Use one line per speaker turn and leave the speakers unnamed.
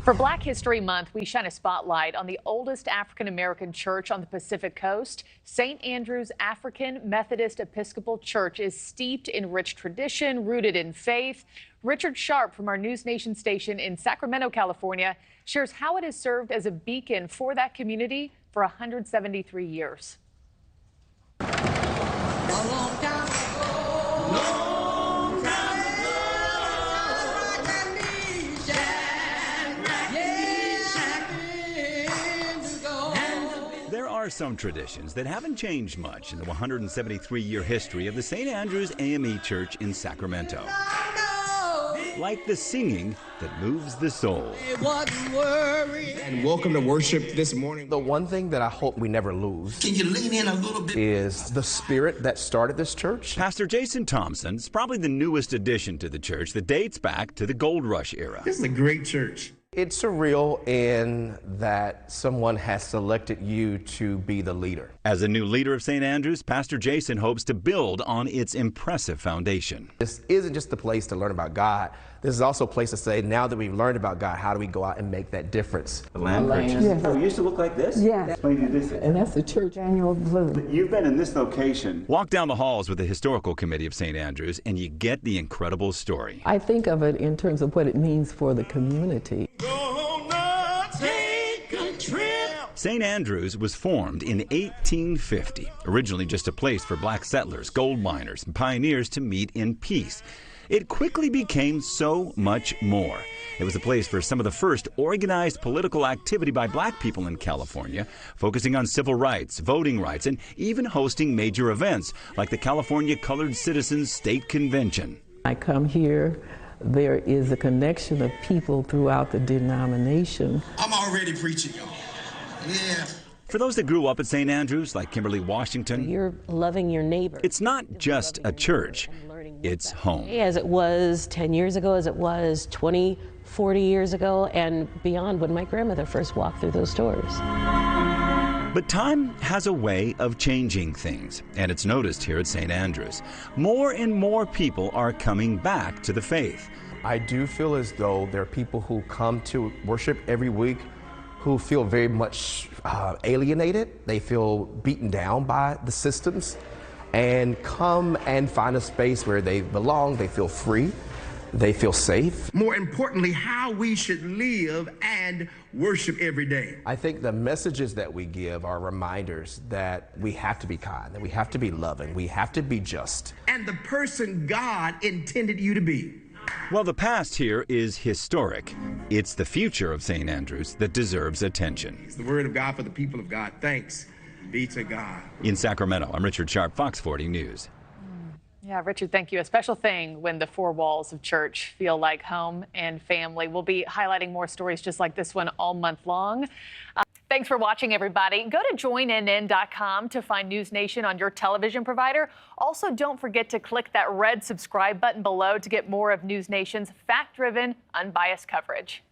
For Black History Month, we shine a spotlight on the oldest African-American church on the Pacific Coast. St. Andrew's African Methodist Episcopal Church is steeped in rich tradition, rooted in faith. Richard Sharp from our NewsNation station in Sacramento, California, shares how it has served as a beacon for that community for 173 years.
There are some traditions that haven't changed much in the 173-year history of the St. Andrew's A.M.E. Church in Sacramento. Like the singing that moves the soul.
And welcome to worship this morning.
The one thing that I hope we never lose
Can you lean in a little bit?
is the spirit that started this church.
Pastor Jason Thompson is probably the newest addition to the church that dates back to the Gold Rush era.
This is a great church.
It's surreal in that someone has selected you to be the leader.
As a new leader of St. Andrews, Pastor Jason hopes to build on its impressive foundation.
This isn't just the place to learn about God. This is also a place to say, now that we've learned about God, how do we go out and make that difference?
The land purchase.
Yes.
Oh, it used to look like this?
Yes.
Explain to this.
And that's the church annual blue.
You've been in this location. Walk down the halls with the Historical Committee of St. Andrews and you get the incredible story.
I think of it in terms of what it means for the community.
St. Andrews was formed in 1850, originally just a place for black settlers, gold miners, and pioneers to meet in peace. It quickly became so much more. It was a place for some of the first organized political activity by black people in California, focusing on civil rights, voting rights, and even hosting major events like the California Colored Citizens State Convention.
I come here, there is a connection of people throughout the denomination.
I'm already preaching, y'all. Yeah.
For those that grew up at St. Andrews, like Kimberly Washington,
You're loving your neighbor.
it's not just a church, it's home.
As it was 10 years ago, as it was 20, 40 years ago, and beyond when my grandmother first walked through those doors.
But time has a way of changing things, and it's noticed here at St. Andrews. More and more people are coming back to the faith.
I do feel as though there are people who come to worship every week who feel very much alienated. They feel beaten down by the systems and come and find a space where they belong, they feel free, they feel safe.
More importantly, how we should live and worship every day.
I think the messages that we give are reminders that we have to be kind, that we have to be loving, we have to be just.
And the person God intended you to be.
Well, the past here is historic. It's the future of St. Andrews that deserves attention.
It's the word of God for the people of God. Thanks be to God.
In Sacramento, I'm Richard Sharp, Fox 40 News.
Yeah, Richard, thank you. A special thing when the four walls of church feel like home and family. We'll be highlighting more stories just like this one all month long. Thanks for watching, everybody. Go to joinnn.com to find NewsNation on your television provider. Also, don't forget to click that red subscribe button below to get more of NewsNation's fact-driven, unbiased coverage.